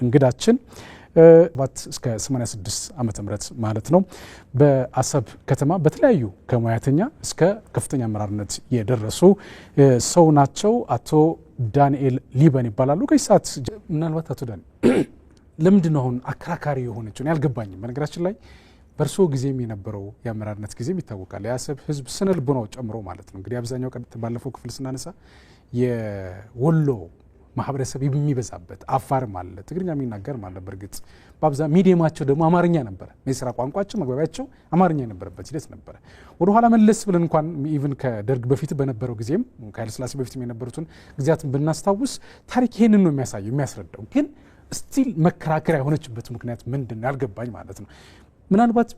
እንግዳችን ባት እስከ 86 ዓመተ ምህረት ማለት ነው በአሰብ ከተማ በተለያዩ ከሙያተኛ እስከ ከፍተኛ አመራርነት የደረሱ ሰው ናቸው። አቶ ዳንኤል ሊበን ይባላሉ። ከይሳት ምናልባት አቶ ዳንኤል ለምንድን ነው አሁን አከራካሪ የሆነችው ያልገባኝም። በነገራችን ላይ በርሶ ጊዜም የነበረው የአመራርነት ጊዜም ይታወቃል። የአሰብ ህዝብ ስነ ልቦናው ጨምሮ ማለት ነው። እንግዲህ አብዛኛው ቀን ባለፈው ክፍል ስናነሳ የወሎ ማህበረሰብ የሚበዛበት አፋርም አለ፣ ትግርኛ የሚናገር ማለት በርግጥ በአብዛኛው ሚዲየማቸው ደግሞ አማርኛ ነበር። የሥራ ቋንቋቸው መግባቢያቸው አማርኛ የነበረበት ሂደት ነበር። ወደ ኋላ መለስ ብለን እንኳን ኢቭን ከደርግ በፊት በነበረው ጊዜም ከኃይለ ሥላሴ በፊትም የነበሩትን ጊዜያትን ብናስታውስ ታሪክ ይሄንን ነው የሚያሳየው የሚያስረዳው። ግን ስቲል መከራከሪያ የሆነችበት ምክንያት ምንድን ነው ያልገባኝ ማለት ነው። ምናልባት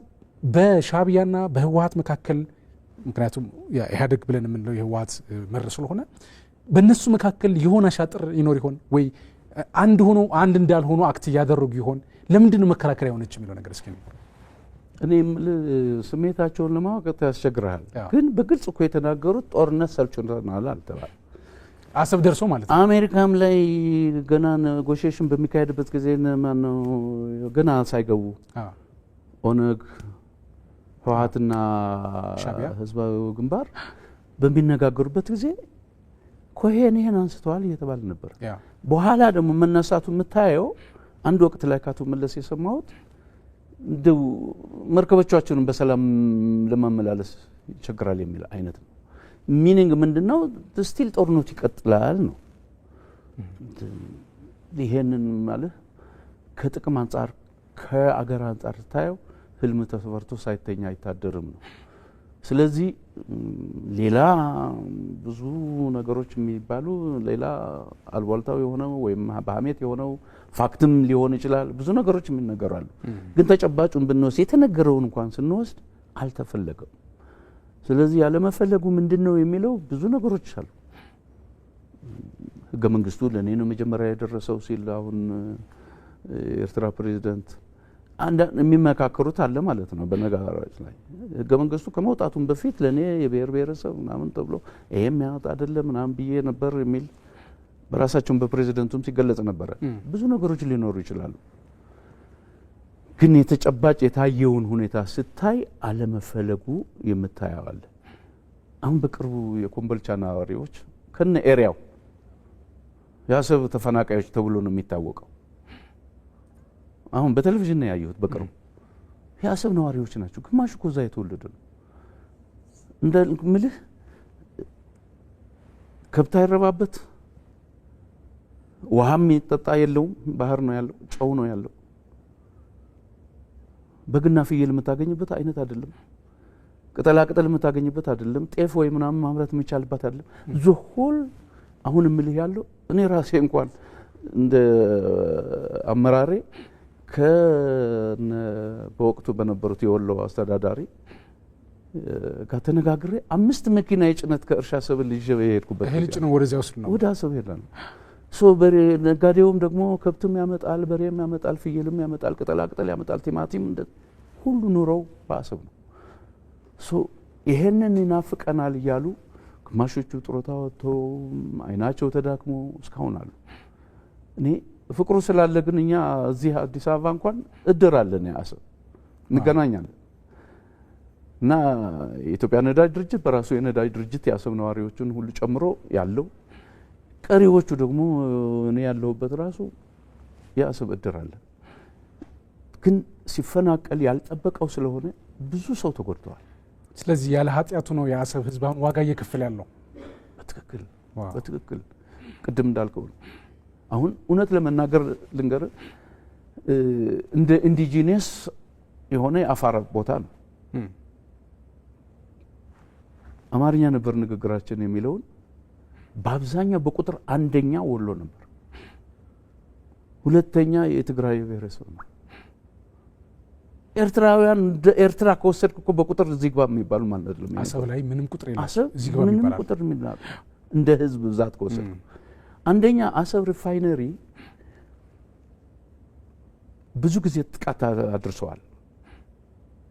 በሻዕቢያና በህወሓት መካከል ምክንያቱም ኢህአዴግ ብለን የምንለው የህወሓት መር ስለሆነ በእነሱ መካከል የሆነ አሻጥር ይኖር ይሆን ወይ አንድ ሆኖ አንድ እንዳልሆኑ አክት እያደረጉ ይሆን? ለምንድን ነው መከራከሪያ የሆነች የሚለው ነገር እስኪ ነው። እኔም ስሜታቸውን ለማወቅ ያስቸግራል። ግን በግልጽ እኮ የተናገሩት ጦርነት ሰልችቶናል አልተባለ አሰብ ደርሶ ማለት ነው። አሜሪካም ላይ ገና ኔጎሺዬሽን በሚካሄድበት ጊዜ ማነው ገና ሳይገቡ ኦነግ ህወሓትና ህዝባዊ ግንባር በሚነጋገሩበት ጊዜ ይሄን አንስተዋል እየተባለ ነበር። በኋላ ደግሞ መነሳቱ የምታየው አንድ ወቅት ላይ ካቶ መለስ የሰማሁት እንደው መርከቦቻችንን በሰላም ለማመላለስ ይቸግራል የሚል አይነት ነው። ሚኒንግ ምንድነው? ስቲል ጦርነቱ ይቀጥላል ነው። ይሄንን ማለት ከጥቅም አንፃር ከአገር አንፃር ታየው ህልም ተፈርቶ ሳይተኛ አይታደርም ነው። ስለዚህ ሌላ ብዙ ነገሮች የሚባሉ ሌላ አልቧልታው የሆነው ወይም በሐሜት የሆነው ፋክትም ሊሆን ይችላል። ብዙ ነገሮች የሚነገራሉ። ግን ተጨባጩን ብንወስድ የተነገረውን እንኳን ስንወስድ አልተፈለገም። ስለዚህ ያለመፈለጉ ምንድነው የሚለው ብዙ ነገሮች አሉ። ህገ መንግስቱ ለኔ ነው መጀመሪያ የደረሰው ሲል አሁን ኤርትራ ፕሬዝዳንት አንድ የሚመካከሩት አለ ማለት ነው። በነገራችን ላይ ህገ መንግስቱ ከመውጣቱም በፊት ለኔ የብሔር ብሔረሰብ ምናምን ተብሎ ይሄም ያወጣ አይደለም ምናምን ብዬ ነበር የሚል በራሳቸውም በፕሬዝዳንቱም ሲገለጽ ነበር። ብዙ ነገሮች ሊኖሩ ይችላሉ። ግን የተጨባጭ የታየውን ሁኔታ ስታይ አለመፈለጉ የምታያዋለ። አሁን በቅርቡ የኮምቦልቻ ነዋሪዎች ከነ ኤሪያው የአሰብ ተፈናቃዮች ተብሎ ነው የሚታወቀው። አሁን በቴሌቪዥን ነው ያየሁት በቅርቡ የአሰብ ነዋሪዎች ናቸው። ግማሽ እኮ እዛ የተወለዱ ነው። እንደምልህ ከብት አይረባበት፣ ውሃም ይጠጣ የለውም፣ ባህር ነው ያለው፣ ጨው ነው ያለው። በግና ፍየል የምታገኝበት አይነት አይደለም። ቅጠላ ቅጠል የምታገኝበት አይደለም። ጤፍ ወይ ምናምን ማምረት የሚቻልበት አይደለም። ዝሆል አሁን እምልህ ያለው እኔ ራሴ እንኳን እንደ አመራሬ በወቅቱ በነበሩት የወሎ አስተዳዳሪ ከተነጋግሬ 5 መኪና የጭነት ከእርሻ ሰብል ይዤ የሄድኩበት እህል ጭነው ወደዚያ ውስጥ ነው ወደ አሰብ ሄዳለሁ። በሬ ነጋዴውም ደግሞ ከብትም ያመጣል፣ በሬም ያመጣል፣ ፍየልም ያመጣል፣ ቅጠላ ቅጠል ያመጣል፣ ቲማቲም ሁሉ ኑሮው በአሰብ ነው። ይሄንን ይናፍቀናል እያሉ ግማሾቹ ጡረታ ወጥተው አይናቸው ተዳክሞ እስካሁን አሉ። እኔ ፍቅሩ ስላለ ግን እኛ እዚህ አዲስ አበባ እንኳን እድር አለን ያሰብ እንገናኛለን። እና የኢትዮጵያ ነዳጅ ድርጅት በራሱ የነዳጅ ድርጅት ያሰብ ነዋሪዎችን ሁሉ ጨምሮ ያለው ቀሪዎቹ ደግሞ እኔ ያለሁበት ራሱ ያሰብ እድር አለ። ግን ሲፈናቀል ያልጠበቀው ስለሆነ ብዙ ሰው ተጎድተዋል። ስለዚህ ያለ ኃጢያቱ ነው ያሰብ ህዝብ ዋጋ እየከፈለ ያለው። በትክክል ቅድም እንዳልከው አሁን እውነት ለመናገር ልንገር እንደ ኢንዲጂነስ የሆነ የአፋር ቦታ ነው። አማርኛ ነበር ንግግራችን የሚለውን በአብዛኛው በቁጥር አንደኛ ወሎ ነበር፣ ሁለተኛ የትግራይ ብሔረሰብ ነው። ኤርትራውያን ኤርትራ ከወሰድክ እኮ በቁጥር እዚህ ግባ የሚባሉ ማለት አይደለም። አሰብ ላይ ምንም ቁጥር የለም። እዚህ ግባ ምንም ቁጥር የሚባል እንደ ህዝብ ብዛት ከወሰድክ አንደኛ አሰብ ሪፋይነሪ ብዙ ጊዜ ጥቃት አድርሰዋል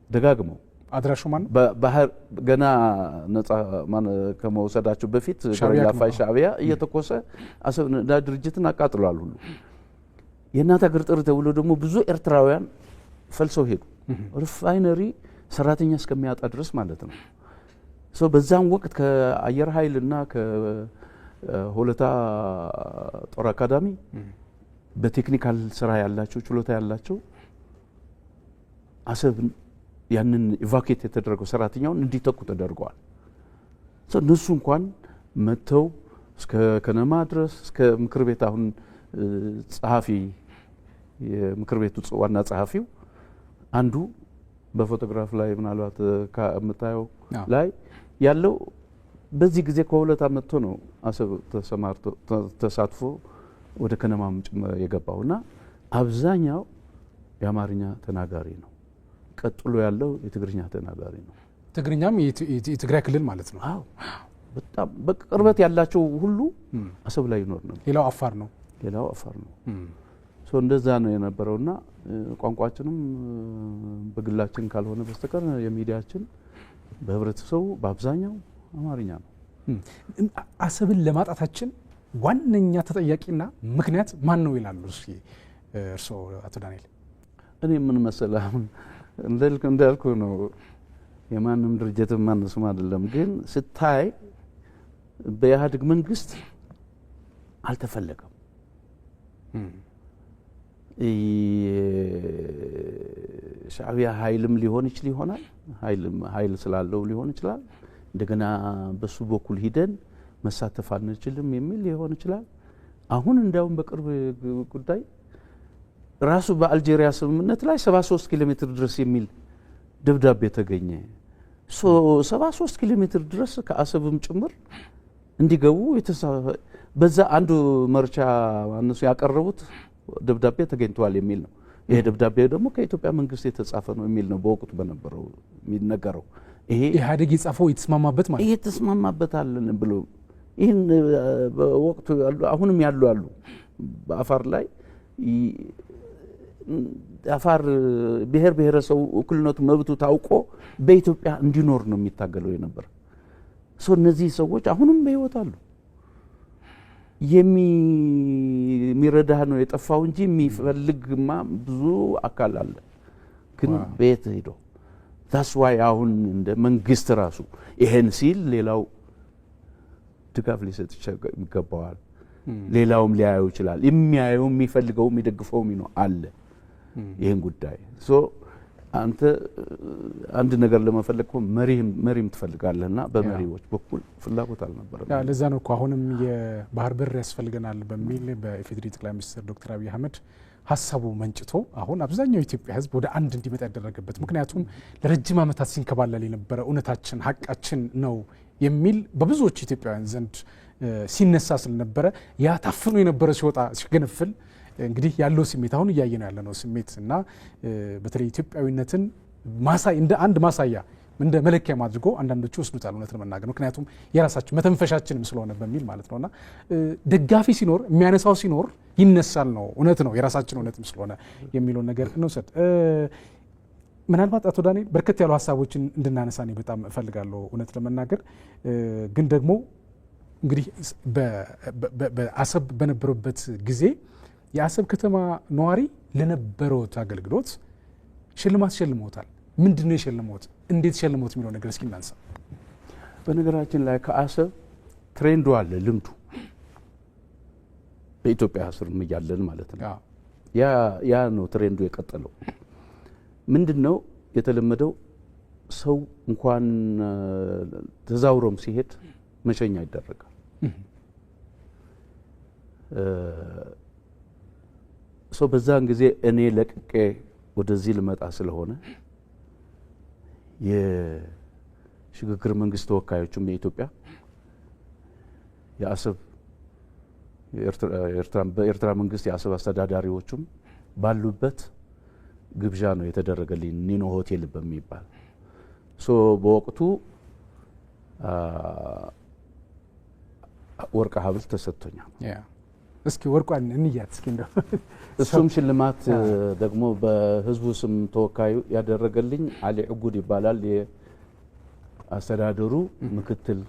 ደጋግመው። አድራሹ ማን ባህር ገና ነፃ ከመውሰዳቸው በፊት ሻዕቢያ እየተኮሰ አሰብ ድርጅትን አቃጥሏል ሁሉ። የእናት ሀገር ጥሪ ተብሎ ደግሞ ብዙ ኤርትራውያን ፈልሰው ሄዱ። ሪፋይነሪ ሰራተኛ እስከሚያጣ ድረስ ማለት ነው። በዛም ወቅት ከአየር ኃይልና ከሆለታ ጦር አካዳሚ በቴክኒካል ስራ ያላቸው ችሎታ ያላቸው አሰብን ያንን ኢቫኩዌት የተደረገው ሰራተኛውን እንዲተኩ ተደርገዋል። እነሱ እንኳን መተው እስከ ከነማ ድረስ እስከ ምክር ቤት አሁን ጸሐፊ የምክር ቤቱ ዋና ጸሐፊው አንዱ በፎቶግራፍ ላይ ምናልባት ከምታየው ላይ ያለው በዚህ ጊዜ ከሁለት አመት ነው አሰብ ተሰማርቶ ተሳትፎ ወደ ከነማም የገባውና አብዛኛው የአማርኛ ተናጋሪ ነው። ቀጥሎ ያለው የትግርኛ ተናጋሪ ነው። ትግርኛም የትግራይ ክልል ማለት ነው። አዎ በጣም በቅርበት ያላቸው ሁሉ አሰብ ላይ ይኖር ነው። ሌላው አፋር ነው። እንደዛ ነው የነበረውና ቋንቋችንም በግላችን ካልሆነ በስተቀር የሚዲያችን በህብረተሰቡ በአብዛኛው አማርኛ ነው። አሰብን ለማጣታችን ዋነኛ ተጠያቂና ምክንያት ማን ነው ይላሉ? እስኪ እርስዎ አቶ ዳንኤል። እኔ ምን መሰለህ አሁን እንዳልኩ ነው የማንም ድርጅት ማንስም አይደለም፣ ግን ስታይ በኢህአዴግ መንግስት አልተፈለገም። ሻዕቢያ ኃይልም ሊሆን ይችላል፣ ኃይል ስላለው ሊሆን ይችላል። እንደገና በሱ በኩል ሂደን መሳተፍ አንችልም የሚል ሊሆን ይችላል። አሁን እንዳውም በቅርብ ጉዳይ ራሱ በአልጄሪያ ስምምነት ላይ 73 ኪሎ ሜትር ድረስ የሚል ደብዳቤ ተገኘ። 73 ኪሎ ሜትር ድረስ ከአሰብም ጭምር እንዲገቡ በዛ አንዱ መርቻ እነሱ ያቀረቡት ደብዳቤ ተገኝቷል የሚል ነው። ይሄ ደብዳቤ ደግሞ ከኢትዮጵያ መንግስት የተጻፈ ነው የሚል ነው በወቅቱ በነበረው የሚነገረው። ይሄ ኢህአዴግ የጻፈው የተስማማበት ማለት የተስማማበት አለን ብሎ ይሄን በወቅቱ አሁንም ያሉ በአፋር ላይ አፋር ብሔር ብሔረሰቡ እኩልነቱ መብቱ ታውቆ በኢትዮጵያ እንዲኖር ነው የሚታገለው የነበር። እነዚህ ሰዎች አሁንም በህይወት አሉ። የሚረዳህ ነው የጠፋው እንጂ የሚፈልግማ ብዙ አካል አለ። ግን ቤት ሄዶ that's why አሁን እንደ መንግስት ራሱ ይሄን ሲል ሌላው ድጋፍ ሊሰጥ ይገባዋል። ሌላውም ሊያየው ይችላል። የሚያየው የሚፈልገው የሚደግፈው ነው አለ ይሄን ጉዳይ አንተ አንድ ነገር ለመፈለግ መሪም ትፈልጋለህና በመሪዎች በኩል ፍላጎት አልነበረም። ለዛ ነው እኮ አሁንም የባህር በር ያስፈልገናል በሚል በኢፌዴሪ ጠቅላይ ሚኒስትር ዶክተር አብይ አህመድ ሀሳቡ መንጭቶ አሁን አብዛኛው የኢትዮጵያ ሕዝብ ወደ አንድ እንዲመጣ ያደረገበት። ምክንያቱም ለረጅም ዓመታት ሲንከባለል የነበረ እውነታችን ሀቃችን ነው የሚል በብዙዎች ኢትዮጵያውያን ዘንድ ሲነሳ ስለነበረ ያ ታፍኖ የነበረ ሲወጣ ሲገነፍል እንግዲህ ያለው ስሜት አሁን እያየነው ያለነው ስሜት እና በተለይ ኢትዮጵያዊነትን እንደ አንድ ማሳያ እንደ መለኪያ አድርጎ አንዳንዶቹ ወስዱታል እውነት ለመናገር። ምክንያቱም የራሳችን መተንፈሻችንም ስለሆነ በሚል ማለት ነውና ደጋፊ ሲኖር የሚያነሳው ሲኖር ይነሳል ነው እውነት ነው የራሳችን እውነትም ስለሆነ የሚለው ነገር እንውሰድ። ምናልባት አቶ ዳንኤል በርከት ያሉ ሀሳቦችን እንድናነሳ እኔ በጣም እፈልጋለሁ እውነት ለመናገር። ግን ደግሞ እንግዲህ በአሰብ በነበረበት ጊዜ የአሰብ ከተማ ነዋሪ ለነበረው አገልግሎት ሽልማት ሸልሞታል። ምንድነው የሸልሞት? እንዴት ሸልሞት የሚለው ነገር እስኪ እናንሳ። በነገራችን ላይ ከአሰብ ትሬንዱ አለ ልምዱ በኢትዮጵያ ስር እያለን ማለት ነው። ያ ነው ትሬንዱ የቀጠለው። ምንድነው የተለመደው? ሰው እንኳን ተዛውሮም ሲሄድ መሸኛ ይደረጋል። በዛን ጊዜ እኔ ለቅቄ ወደዚህ ልመጣ ስለሆነ የሽግግር መንግስት ተወካዮችም የኢትዮጵያ የአሰብ በኤርትራ መንግስት የአሰብ አስተዳዳሪዎችም ባሉበት ግብዣ ነው የተደረገልኝ ኒኖ ሆቴል በሚባል በወቅቱ ወርቅ ሀብል ተሰጥቶኛል። እስኪ ወርቋን እንያት እስኪ እንደው እሱም ሽልማት ደግሞ በህዝቡ ስም ተወካዩ ያደረገልኝ አሊ ዕጉድ ይባላል። የአስተዳደሩ ምክትል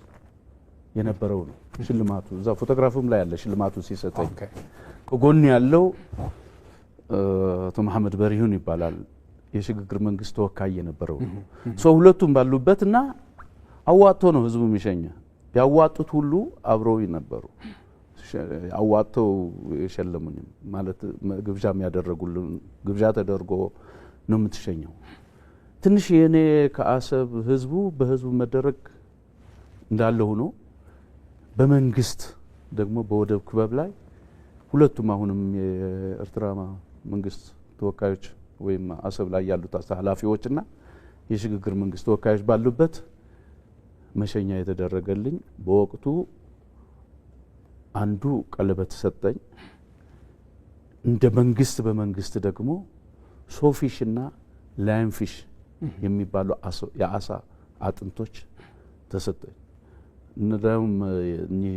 የነበረው ነው ሽልማቱ። እዛ ፎቶግራፍም ላይ ያለ ሽልማቱ ሲሰጠኝ ከጎን ያለው አቶ መሐመድ በሪሁን ይባላል የሽግግር መንግስት ተወካይ የነበረው ሰው ሁለቱም ባሉበትና አዋጥቶ ነው ህዝቡ የሚሸኘ ያዋጡት ሁሉ አብረው ነበሩ አዋጥተው የሸለሙኝ ማለት ግብዣ የሚያደርጉልን ግብዣ ተደርጎ ነው የምትሸኘው ትንሽ የኔ ከአሰብ ህዝቡ በህዝቡ መደረግ እንዳለ ሆኖ በመንግስት ደግሞ በወደብ ክበብ ላይ ሁለቱም አሁንም የኤርትራ መንግስት ተወካዮች ወይም አሰብ ላይ ያሉት ኃላፊዎችና የሽግግር መንግስት ተወካዮች ባሉበት መሸኛ የተደረገልኝ በወቅቱ አንዱ ቀለበት ሰጠኝ እንደ መንግስት በመንግስት ደግሞ ሶፊሽና ላይንፊሽ የሚባሉ የአሳ አጥንቶች ተሰጠኝ እንደውም እኚህ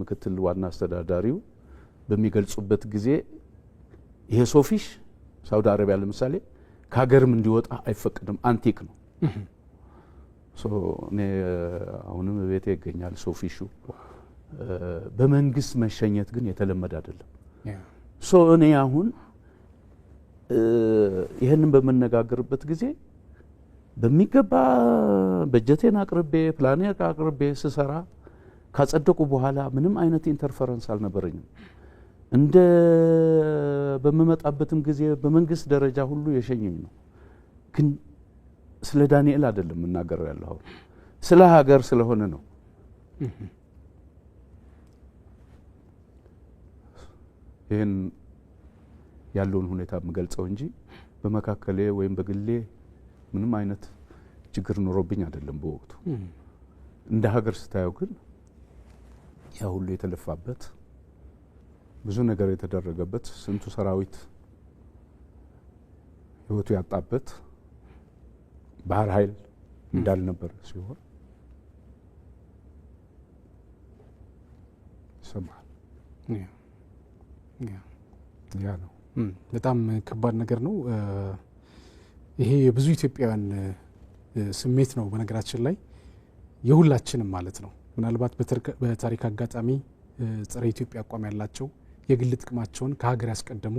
ምክትል ዋና አስተዳዳሪው በሚገልጹበት ጊዜ ይሄ ሶፊሽ ሳውዲ አረቢያ ለምሳሌ ከሀገርም እንዲወጣ አይፈቅድም አንቲክ ነው እኔ አሁንም ቤቴ ይገኛል ሶፊሹ በመንግስት መሸኘት ግን የተለመደ አይደለም እኔ አሁን ይሄንን በመነጋገርበት ጊዜ በሚገባ በጀቴን አቅርቤ ፕላኔን አቅርቤ ስሰራ ካጸደቁ በኋላ ምንም አይነት ኢንተርፈረንስ አልነበረኝም እንደ በመመጣበትም ጊዜ በመንግስት ደረጃ ሁሉ የሸኘኝ ነው ግን ስለ ዳንኤል አይደለም እናገረው ያለው ስለ ሀገር ስለሆነ ነው ይሄን ያለውን ሁኔታ የምገልጸው እንጂ በመካከሌ ወይም በግሌ ምንም አይነት ችግር ኖሮብኝ አይደለም በወቅቱ እንደ ሀገር ስታየው ግን ያ ሁሉ የተለፋበት ብዙ ነገር የተደረገበት ስንቱ ሰራዊት ህይወቱ ያጣበት ባህር ኃይል እንዳልነበር ሲሆን ሰማል ያ ነው በጣም ከባድ ነገር ነው ይሄ የብዙ ኢትዮጵያውያን ስሜት ነው በነገራችን ላይ የሁላችንም ማለት ነው ምናልባት በታሪክ አጋጣሚ ጸረ ኢትዮጵያ አቋም ያላቸው የግል ጥቅማቸውን ከሀገር ያስቀደሙ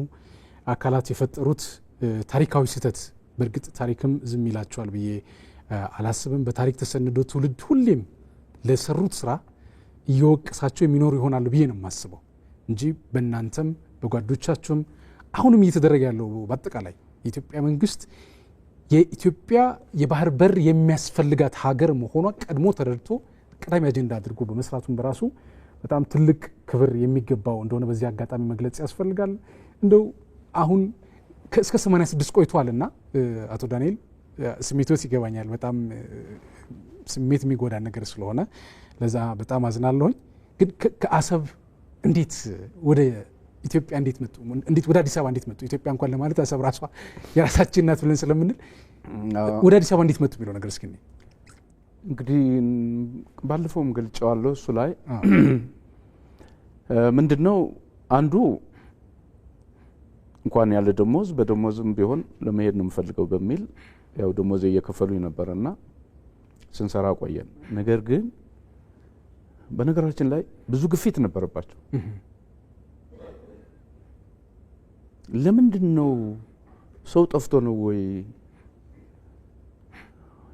አካላት የፈጠሩት ታሪካዊ ስህተት በእርግጥ ታሪክም ዝም ይላቸዋል ብዬ አላስብም በታሪክ ተሰንዶ ትውልድ ሁሌም ለሰሩት ስራ እየወቀሳቸው የሚኖሩ ይሆናሉ ብዬ ነው የማስበው እንጂ በእናንተም በጓዶቻችሁም አሁንም እየተደረገ ያለው በአጠቃላይ የኢትዮጵያ መንግስት የኢትዮጵያ የባህር በር የሚያስፈልጋት ሀገር መሆኗ ቀድሞ ተረድቶ ቀዳሚ አጀንዳ አድርጎ በመስራቱም በራሱ በጣም ትልቅ ክብር የሚገባው እንደሆነ በዚህ አጋጣሚ መግለጽ ያስፈልጋል እንደው አሁን እስከ 86 ቆይቷልና አቶ ዳንኤል ስሜቶት ይገባኛል በጣም ስሜት የሚጎዳ ነገር ስለሆነ ለዛ በጣም አዝናለሁኝ ግን ከአሰብ እንዴት ወደ ኢትዮጵያ እንዴት መጡ እንዴት ወደ አዲስ አበባ እንዴት መጡ ኢትዮጵያ እንኳን ለማለት አሰብ ራሷ የራሳችን ናት ብለን ስለምንል ወደ አዲስ አበባ እንዴት መጡ የሚለው ነገር እስኪ እንግዲህ ባለፈውም ገልጫዋለሁ እሱ ላይ ምንድነው አንዱ እንኳን ያለ ደሞዝ በደሞዝም ቢሆን ለመሄድ ነው የምፈልገው በሚል ያው ደሞዝ እየከፈሉኝ ነበርና ስንሰራ ቆየን ነገር ግን በነገራችን ላይ ብዙ ግፊት ነበረባቸው ለምንድነው ሰው ጠፍቶ ነው ወይ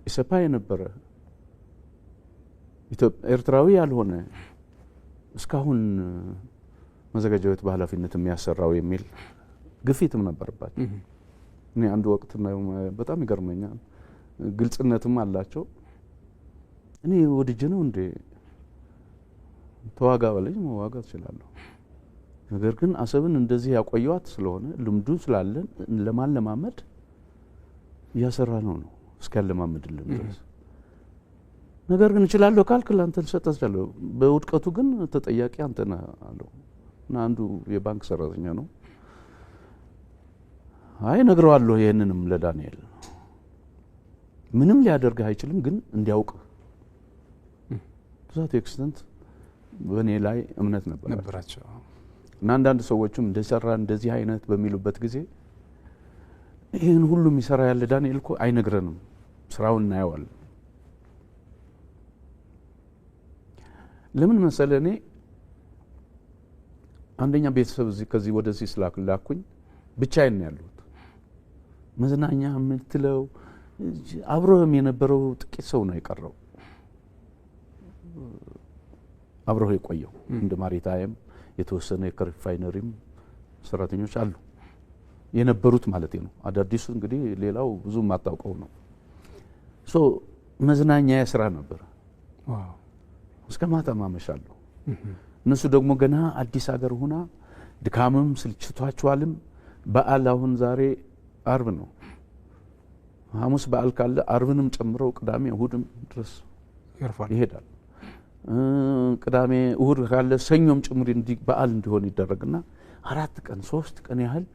ኢሰፓ የነበረ ኤርትራዊ ያልሆነ እስካሁን መዘጋጃ ቤት በኃላፊነት የሚያሰራው የሚል ግፊትም ነበረባቸው እኔ አንድ ወቅት ነው በጣም ይገርመኛል ግልጽነትም አላቸው እኔ ወድጄ ነው እንዴ ተዋጋ በለኝ መዋጋት እችላለሁ ነገር ግን አሰብን እንደዚህ ያቆየዋት ስለሆነ ልምዱ ስላለን ለማለማመድ ያሰራ ነው እስካለማመድልን ድረስ ነገር ግን እችላለሁ ካልክ ላንተ ልሰጥቻለሁ በውድቀቱ ግን ተጠያቂ አንተ ነህ አለው እና አንዱ የባንክ ሰራተኛ ነው አይ ነግረዋለሁ ይሄንንም ለዳንኤል ምንም ሊያደርግ አይችልም ግን እንዲያውቅ ዛት ኤክስተንት በኔ ላይ እምነት ነበራቸው እና አንዳንድ ሰዎችም እንደሰራ እንደዚህ አይነት በሚሉበት ጊዜ ይሄን ሁሉ የሚሰራ ያለ ዳንኤል እኮ አይነግረንም ስራውን እናየዋለን ለምን መሰለኔ አንደኛ ቤተሰብ ከዚህ ወደዚህ ስላክላኩኝ ብቻዬን ነው ያለሁት። መዝናኛ የምትለው አብሮህም የነበረው ጥቂት ሰው ነው የቀረው አብሮህ የቆየው። እንደ ማሪታይም የተወሰነ የሪፋይነሪም ሰራተኞች አሉ የነበሩት ማለት ነው። አዳዲሱ እንግዲህ ሌላው ብዙም አታውቀው ነው። መዝናኛ ስራ ነበር። እስከ ማታ ማመሻለሁ። እነሱ ደግሞ ገና አዲስ ሀገር ሆና ድካምም ስልችቷቸዋልም። በዓል አሁን ዛሬ አርብ ነው። ሐሙስ በዓል ካለ አርብንም ጨምረው ቅዳሜ እሁድም ድረስ ይሄዳል። ቅዳሜ እሁድ ካለ ሰኞም ጭምር በዓል እንዲሆን ይደረግና 4 ቀን 3 ቀን ያህል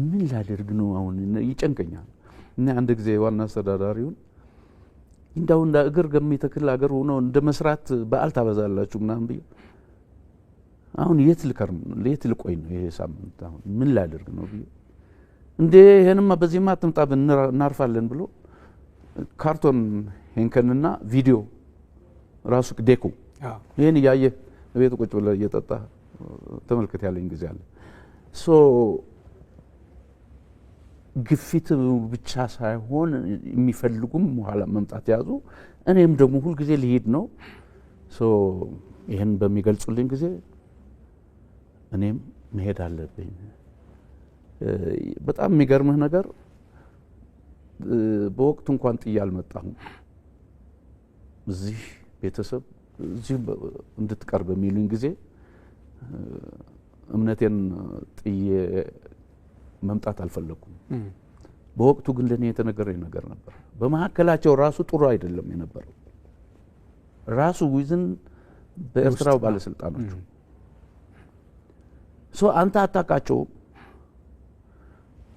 ምን ላደርግ ነው አሁን ይጨንቀኛል። እና አንድ ጊዜ ዋና አስተዳዳሪውን እንዳው እንደ እግር ገሚተክል ሀገር ሆኖ እንደ መስራት በዓል ታበዛላችሁ ምናምን ብዬ አሁን የት ልቆይ ነው ይሄ ሳምንት አሁን ምን ላደርግ ነው ብዬ እንዴ ይሄንማ በዚህማ አትምጣብን እናርፋለን ብሎ ካርቶን ሄንከንና ቪዲዮ ራሱ ዴኩ ይሄን ያየ ቤት ቁጭ ብለ እየጠጣ ተመልከት ያለኝ ጊዜ አለ። ግፊት ብቻ ሳይሆን የሚፈልጉም ኋላ መምጣት ያዙ። እኔም ደግሞ ሁሉ ጊዜ ልሄድ ነው። ይሄን በሚገልጹልኝ ጊዜ እኔም መሄድ አለብኝ። በጣም የሚገርምህ ነገር በወቅቱ እንኳን ጥዬ አልመጣሁም። እዚህ ቤተሰብ እዚህ እንድትቀር በሚሉኝ ጊዜ እምነቴን ጥዬ መምጣት አልፈለኩም። በወቅቱ ግን ለኔ የተነገረኝ ነገር ነበር። በመሐከላቸው ራሱ ጥሩ አይደለም የነበረው ራሱ ዊዝን በኤርትራው ባለስልጣኖች አንተ አታውቃቸው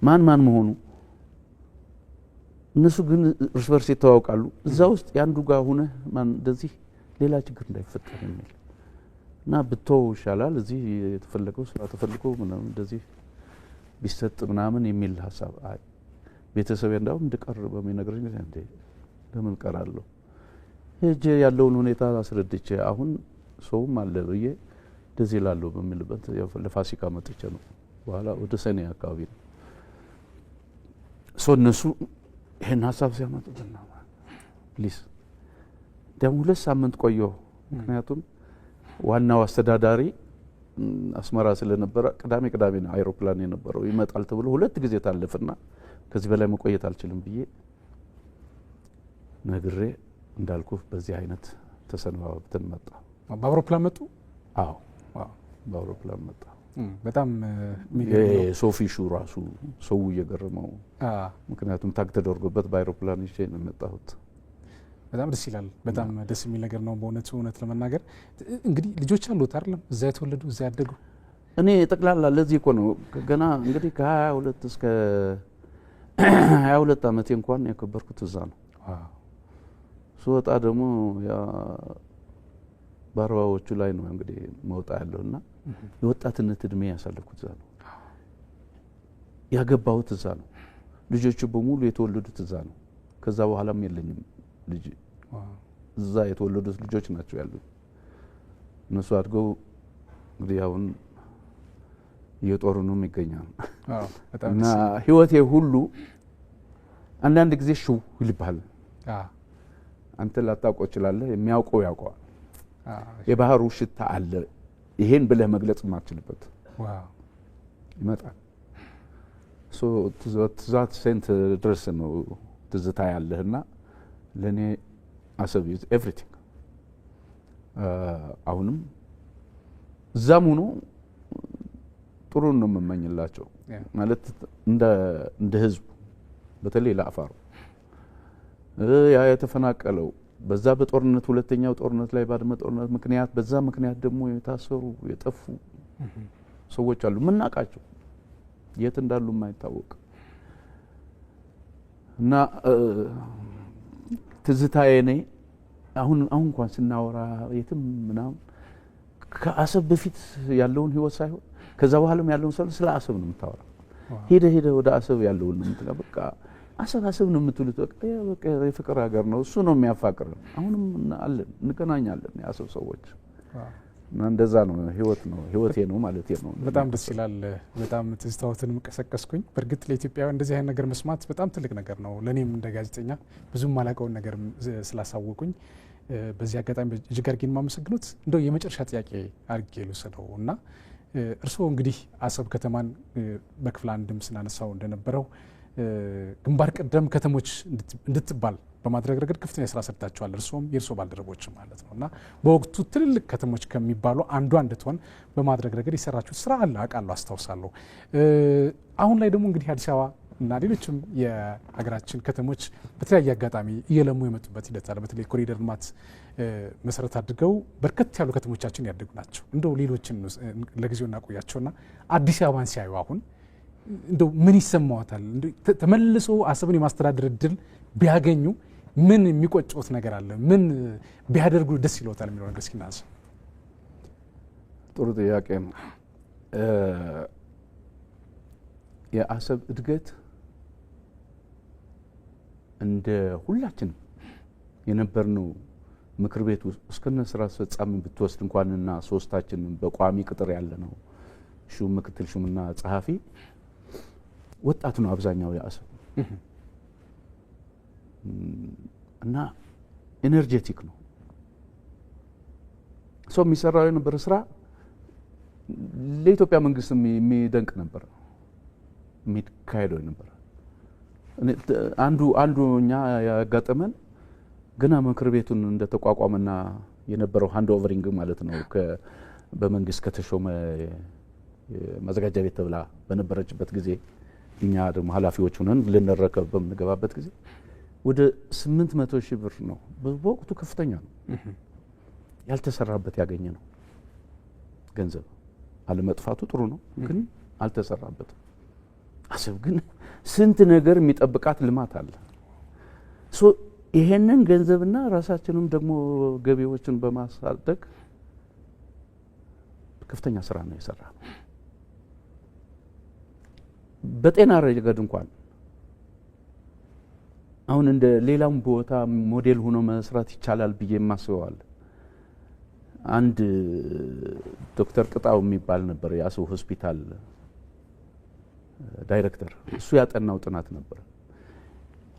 ማን መሆኑ እነሱ ግን እርስ በርስ ይተዋወቃሉ። እዛ ውስጥ ያንዱ ጋር ሆነ ማን እንደዚህ ሌላ ችግር እንዳይፈጠር የሚል እና ብተው ይሻላል እዚህ የተፈለገው ስራ ተፈልገው ምናምን እንደዚህ ቢሰጥ ምናምን የሚል ሐሳብ ቤተሰብ እንዳውም እንድቀር በሚነግረኝ ጊዜ እንዴ ለምን ቀራለሁ ሄጄ ያለውን ሁኔታ አስረድቼ አሁን ሰውም አለ ብዬ እንደዚህ ላለው በሚልበት ለፋሲካ መጥቼ ነው። በኋላ ወደ ሰኔ አካባቢ ነው እነሱ ይሄን ሐሳብ ሲያመጡትና ፕሊስ ደግሞ 2 ሳምንት ቆየሁ። ምክንያቱም ዋናው አስተዳዳሪ አስመራ ስለነበረ ቅዳሜ ነው አይሮፕላን የነበረው ይመጣል ተብሎ 2 ጊዜ ታለፈና ከዚህ በላይ መቆየት አልችልም ብዬ ነግሬ እንዳልኩ በዚህ አይነት ተሰናብተን መጣ። በአውሮፕላን መጡ? አዎ በአውሮፕላን መጣ። በጣም ሶፊ ሹ ራሱ ሰው እየገረመው ምክንያቱም ታግ ተደርጎበት በአይሮፕላን ይዤ ነው የመጣሁት። በጣም ደስ ይላል። በጣም ደስ የሚል ነገር ነው በእውነቱ። እውነት ለመናገር እንግዲህ ልጆች አሉት አይደለም? እዛ የተወለዱ እዛ ያደጉ? እኔ ጠቅላላ ለዚህ እኮ ነው ገና እንግዲህ ከ22 እስከ 22 ዓመቴ እንኳን ያከበርኩት እዛ ነው። ስወጣ ደግሞ ያ በአርባዎቹ ላይ ነው እንግዲህ መውጣ ያለውና የወጣትነት እድሜ ያሳለፍኩት እዛ ነው። ያገባሁት እዛ ነው። ልጆቹ በሙሉ የተወለዱት እዛ ነው። ከዛ በኋላም የለኝም ልጅ። እዛ የተወለዱት ልጆች ናቸው ያሉት። እነሱ አድገው እንግዲህ አሁን እየጦሩ ነው ይገኛሉ። እና ህይወቴ ሁሉ አንዳንድ ጊዜ ሽው ይልባል። አንተ ላታውቀው ይችላል፣ የሚያውቀው ያውቀዋል። የባህሩ ሽታ አለ። ይሄን ብለህ መግለጽ ማትችልበት ይመጣል። ትዛት ሴንት ድረስ ነው ትዝታ ያለህና ለኔ አሰብ ኢዝ ኤቭሪቲንግ። አሁንም እዛም ሆኖ ጥሩ ነው የምመኝላቸው ማለት እንደ ህዝብ በተለይ ለአፋሩ ያ የተፈናቀለው በዛ በጦርነት ሁለተኛው ጦርነት ላይ ባድመ ጦርነት ምክንያት በዛ ምክንያት ደግሞ የታሰሩ የጠፉ ሰዎች አሉ ምናቃቸው የት እንዳሉ የማይታወቅ እና ትዝታዬ ነኝ። አሁን እንኳን ስናወራ የትም ምናምን ከአሰብ በፊት ያለውን ህይወት ሳይሆን ከዛ በኋላም ያለውን ሰው ስለ አሰብ ነው የምታወራ። ሄደ ወደ አሰብ ያለውን ነው የምትለው። በቃ አሰብ ነው የምትሉት። በቃ የፍቅር ሀገር ነው እሱ ነው የሚያፋቅረን። አሁንም አለን እንገናኛለን የአሰብ ሰዎች እና እንደዛ ነው ህይወቴ ነው ማለት ነው። በጣም ደስ ይላል። በጣም ትዝታዎትን ቀሰቀስኩኝ። በእርግጥ ለኢትዮጵያውያን እንደዚህ አይነት ነገር መስማት በጣም ትልቅ ነገር ነው። ለኔም እንደ ጋዜጠኛ ብዙም ማላቀውን ነገር ስላሳወቁኝ በዚህ አጋጣሚ እጅግ አድርጌ የማመሰግኑት። እንደው የመጨረሻ ጥያቄ አድርጌ ልውሰደው እና እርስዎ እንግዲህ አሰብ ከተማን በክፍል አንድም ስናነሳው እንደነበረው ግንባር ቀደም ከተሞች እንድትባል በማድረግ ረገድ ከፍተኛ ስራ ሰርታችኋል። እርስዎም የእርስዎ ባልደረቦች ማለት ነው እና በወቅቱ ትልልቅ ከተሞች ከሚባሉ አንዷ እንድትሆን በማድረግ ረገድ የሰራችሁት ስራ አለ አውቃለሁ፣ አስታውሳለሁ። አሁን ላይ ደግሞ እንግዲህ አዲስ አበባ እና ሌሎችም የሀገራችን ከተሞች በተለያየ አጋጣሚ እየለሙ የመጡበት ሂደት አለ። በተለይ ኮሪደር ልማት መሰረት አድርገው በርከት ያሉ ከተሞቻችን ያደጉ ናቸው። እንደው ሌሎችን ለጊዜው እናቆያቸውና አዲስ አበባን ሲያዩ አሁን እንደው ምን ይሰማዎታል? ተመልሶ አሰብን የማስተዳደር እድል ቢያገኙ ምን የሚቆጭዎት ነገር አለ? ምን ቢያደርጉ ደስ ይለዎታል የሚለው ነገር እስኪ እናንሳ። ጥሩ ጥያቄ ነው። የአሰብ እድገት እንደ ሁላችንም የነበርነው ምክር ቤት ውስጥ እስከነ ስራ አስፈጻሚ ብትወስድ እንኳንና ሶስታችንም በቋሚ ቅጥር ያለ ነው ሹም፣ ምክትል ሹምና ጸሐፊ ወጣት ነው አብዛኛው የአሰብ እና ኤነርጄቲክ ነው። ሰው የሚሰራው የነበረ ስራ ለኢትዮጵያ መንግስት የሚደንቅ ነበር የሚካሄደው ነበር። አንዱ እኛ ያጋጠመን ገና ምክር ቤቱን እንደተቋቋመና የነበረው ሃንድ ኦቨሪንግ ማለት ነው በመንግስት ከተሾመ ማዘጋጃ ቤት ተብላ በነበረችበት ጊዜ እኛ ደግሞ ኃላፊዎች ሆነን ልንረከብ በምንገባበት ጊዜ ወደ 800 ሺህ ብር ነው። በወቅቱ ከፍተኛ ነው። ያልተሰራበት ያገኘ ነው ገንዘብ። አለመጥፋቱ ጥሩ ነው፣ ግን አልተሰራበትም። አሰብ ግን ስንት ነገር የሚጠብቃት ልማት አለ። ይሄንን ገንዘብና ራሳችንም ደግሞ ገቢዎችን በማሳደግ ከፍተኛ ስራ ነው የሰራ ነው። በጤና ረገድ እንኳን አሁን እንደ ሌላም ቦታ ሞዴል ሆኖ መስራት ይቻላል ብዬ ማስበዋል። አንድ ዶክተር ቅጣው የሚባል ነበር የአሰብ ሆስፒታል ዳይሬክተር። እሱ ያጠናው ጥናት ነበር።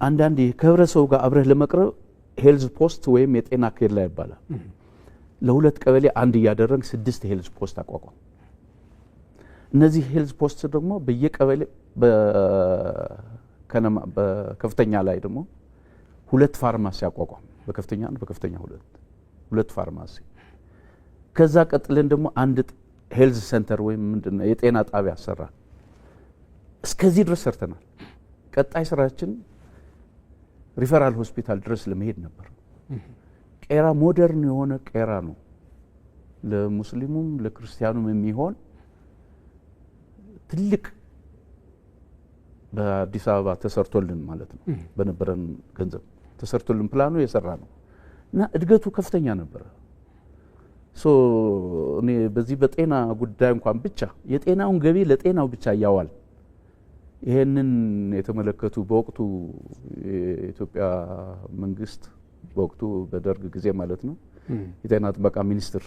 አንዳንድ ከህብረተሰቡ ጋር አብረህ ለመቅረብ ሄልዝ ፖስት ወይም የጤና ኬላ ይባላል። ለሁለት ቀበሌ አንድ እያደረግ 6 ሄልዝ ፖስት አቋቋም። እነዚህ ሄልዝ ፖስት ደግሞ በየቀበሌ በከፍተኛ ላይ ደግሞ 2 ፋርማሲ አቋቋም። በከፍተኛ አንድ በከፍተኛ 2 ፋርማሲ። ከዛ ቀጥለን ደግሞ አንድ ሄልዝ ሴንተር ወይም ምንድነው የጤና ጣቢያ አሰራ። እስከዚህ ድረስ ሰርተናል። ቀጣይ ስራችን ሪፈራል ሆስፒታል ድረስ ለመሄድ ነበር። ቄራ ሞደርን የሆነ ቄራ ነው። ለሙስሊሙም ለክርስቲያኑም የሚሆን ትልቅ በአዲስ አበባ ተሰርቶልን ማለት ነው። በነበረን ገንዘብ ተሰርቶልን ፕላኑ የሰራ ነው እና እድገቱ ከፍተኛ ነበር። እኔ በዚህ በጤና ጉዳይ እንኳን ብቻ የጤናውን ገቢ ለጤናው ብቻ ያዋል ይሄንን የተመለከቱ በወቅቱ የኢትዮጵያ መንግስት በወቅቱ በደርግ ጊዜ ማለት ነው የጤና ጥበቃ ሚኒስትር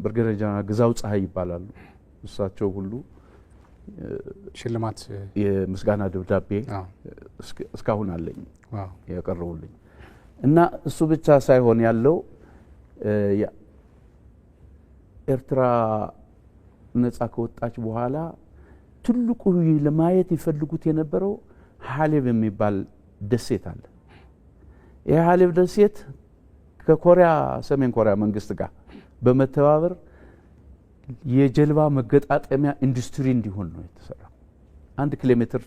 ብርጋዴር ጀነራል ግዛው ፀሐይ ይባላሉ። እሳቸው ሁሉ ሽልማት የምስጋና ደብዳቤ እስካሁን አለኝ ያቀረቡልኝ እና እሱ ብቻ ሳይሆን ያለው ኤርትራ ነጻ ከወጣች በኋላ ትልቁ ለማየት ይፈልጉት የነበረው ሐሌብ የሚባል ደሴት አለ። የሐሌብ ደሴት ከኮሪያ ሰሜን ኮሪያ መንግስት ጋር በመተባበር የጀልባ መገጣጠሚያ ኢንዱስትሪ እንዲሆን ነው የተሰራው። 1 ኪሎ ሜትር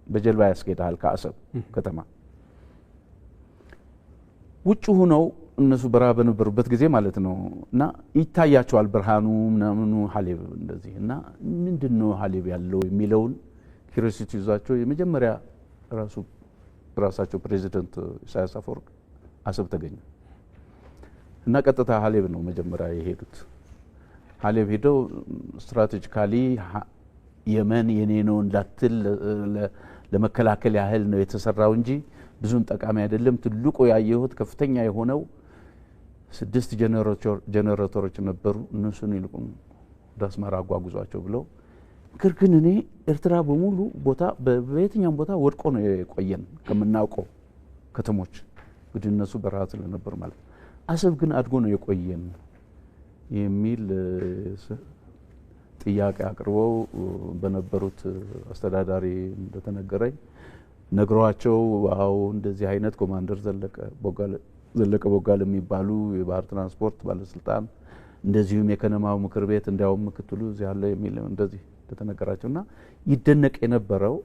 በጀልባ ያስኬዳል ከአሰብ ከተማ። ውጭ ሆነው እነሱ በረሃ በነበሩበት ጊዜ ማለት ነው እና ይታያቸዋል ብርሃኑ ምናምኑ ሐሌብ እንደዚህ እና ምንድነው ሐሌብ ያለው የሚለውን ኪሪዮሲቲ ይዟቸው የመጀመሪያ ራሳቸው ፕሬዚደንት ኢሳያስ አፈወርቅ አሰብ ተገኙ እና ቀጥታ ሐሌብ ነው መጀመሪያ የሄዱት። ሐሌብ ሄደው ስትራቴጂካሊ የመን የኔ ነው እንዳትል ለመከላከል ያህል ነው የተሰራው እንጂ ብዙም ጠቃሚ አይደለም። ትልቁ ያየሁት ከፍተኛ የሆነው 6 ጄኔሬተሮች ነበሩ። እነሱን ይልቁን ወደ አስመራ አጓጉዟቸው ብለው ግን እኔ ኤርትራ በሙሉ ቦታ በየትኛውም ቦታ ወድቆ ነው የቆየን ከምናውቀው ከተሞች እንግዲህ እነሱ በረሃ ስለነበር ማለት አሰብ ግን አድጎ ነው የቆየን የሚል ጥያቄ አቅርበው በነበሩት አስተዳዳሪ እንደተነገረኝ ነግሯቸው አው እንደዚህ አይነት ኮማንደር ዘለቀ ቦጋለ የሚባሉ የባህር ትራንስፖርት ባለስልጣን እንደዚሁም የከነማው ምክር ቤት እንዲያውም ምክትሉ እዚህ ያለ የሚል እንደዚህ እንደተነገራቸውና ይደነቅ የነበረው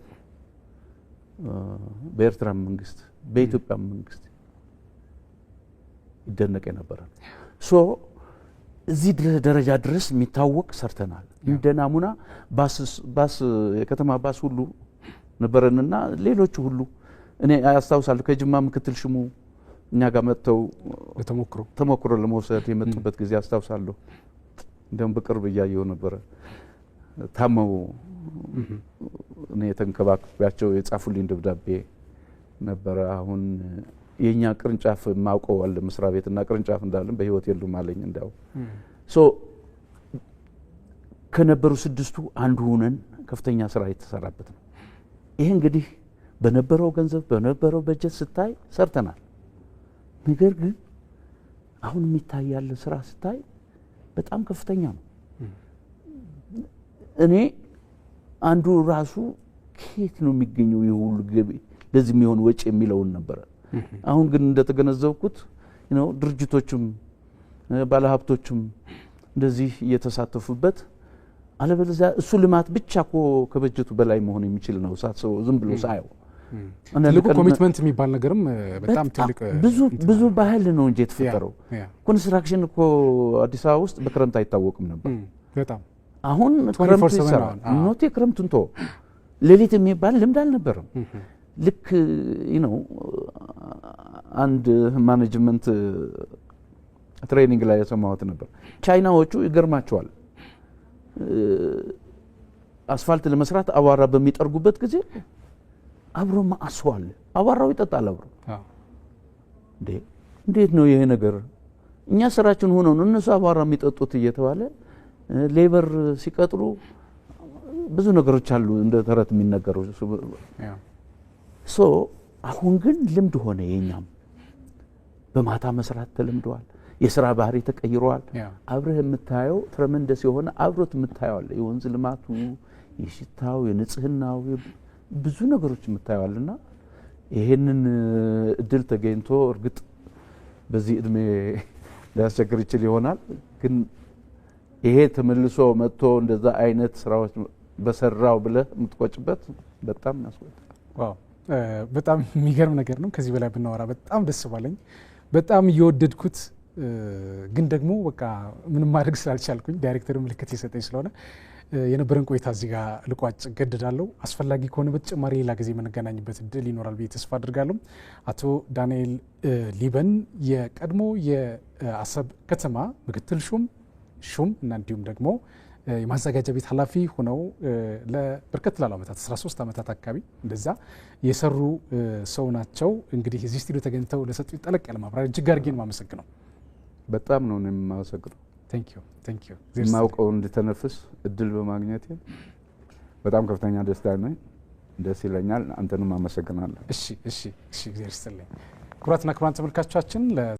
በኤርትራ መንግስት በኢትዮጵያ መንግስት ይደነቅ የነበረ ሶ እዚህ ደረጃ ድረስ የሚታወቅ ሰርተናል። እንደ ናሙና ባስ የከተማ ባስ ሁሉ ነበረንና ሌሎቹ ሁሉ እኔ አያስታውሳለሁ ከጅማ ምክትል ሽሙ እኛ ጋር መጥተው ተሞክሮ ለመውሰድ የመጡበት ጊዜ አስታውሳለሁ። እንደውም በቅርብ እያየሁ ነበረ ታመው እኔ ተንከባክባቸው የጻፉልኝ ደብዳቤ ነበረ። አሁን የኛ ቅርንጫፍ ማውቀው አለ መስሪያ ቤትና ቅርንጫፍ እንዳለን በህይወት የሉም አለኝ። እንዳው ሶ ከነበሩ 6ቱ አንዱ ሆነን ከፍተኛ ስራ የተሰራበት ነው። ይሄ እንግዲህ በነበረው ገንዘብ በነበረው በጀት ስታይ ሰርተናል። ነገር ግን አሁን የሚታይ ያለ ስራ ስታይ በጣም ከፍተኛ ነው። እኔ አንዱ ራሱ ከየት ነው የሚገኘው ይሁሉ ገቢ ለዚህ የሚሆን ወጪ የሚለውን ነበር። አሁን ግን እንደተገነዘብኩት ድርጅቶችም ባለሀብቶችም እንደዚህ እየተሳተፉበት አለበለዚያ እሱ ልማት ብቻ እኮ ከበጀቱ በላይ መሆን የሚችል ነው። ሳትሰው ዝም ብሎ ሳይው ትልቁ ኮሚትመንት የሚባል ነገርም በጣም ትልቅ ብዙ ባህል ነው እንጂ የተፈጠረው። ኮንስትራክሽን እኮ አዲስ አበባ ውስጥ በክረምት አይታወቅም ነበር በጣም። አሁን ክረምት ይሰራል። ኖቴ ክረምቱን ቶ ሌሊት የሚባል ልምድ አልነበረም። ልክ አንድ ማኔጅመንት ትሬኒንግ ላይ የሰማሁት ነበር። ቻይናዎቹ ይገርማቸዋል አስፋልት ለመስራት አቧራ በሚጠርጉበት ጊዜ አብሮ ማአስዋል አቧራው ይጠጣል አብሮ። እንዴት ነው ይሄ ነገር? እኛ ስራችን ሆኖ ነው እነሱ አቧራ የሚጠጡት እየተባለ ሌበር ሲቀጥሩ ብዙ ነገሮች አሉ እንደ ተረት የሚነገሩ። ሶ አሁን ግን ልምድ ሆነ። የኛም በማታ መስራት ተለምደዋል። የሥራ ባህሪ ተቀይሯል። አብረህ የምታየው ትረመንደስ የሆነ አብሮት የምታየው አለ። የወንዝ ልማቱ፣ የሽታው፣ የንጽህናው ብዙ ነገሮች የምታየዋልና ይሄንን እድል ተገኝቶ እርግጥ በዚህ እድሜ ሊያስቸግር ይችል ይሆናል። ግን ይሄ ተመልሶ መጥቶ እንደዛ አይነት ስራዎች በሰራው ብለህ የምትቆጭበት በጣም ያስቆጣል። ዋው በጣም የሚገርም ነገር ነው። ከዚህ በላይ ብናወራ በጣም ደስ ባለኝ። በጣም እየወደድኩት ግን ደግሞ በቃ ምንም ማድረግ ስላልቻልኩኝ ዳይሬክተር ምልክት የሰጠኝ ስለሆነ የነበረን ቆይታ እዚህ ጋር ልቋጭ ገድዳለሁ። አስፈላጊ ከሆነ በተጨማሪ ሌላ ጊዜ የምንገናኝበት እድል ይኖራል ብዬ ተስፋ አድርጋለሁ። አቶ ዳንኤል ሊበን የቀድሞ የአሰብ ከተማ ምክትል ሹም እና እንዲሁም ደግሞ የማዘጋጃ ቤት ኃላፊ ሆነው ለበርከት ላሉ ዓመታት 13 ዓመታት አካባቢ እንደዛ የሰሩ ሰው ናቸው። እንግዲህ እዚህ ስቱዲዮ ተገኝተው ለሰጡ ጠለቅ ያለ ማብራሪያ እጅግ አድርጌ ነው የማመሰግነው። በጣም ነው የማመሰግነው። ቴንክ ዩ የማውቀው እንድተነፍስ እድል በማግኘቴ በጣም ከፍተኛ ደስታ ነው። ደስ ይለኛል። አንተንም አመሰግናለሁ። እሺ እግዚአብሔር ይስጥልኝ። ክቡራትና ክቡራን ተመልካቾቻችን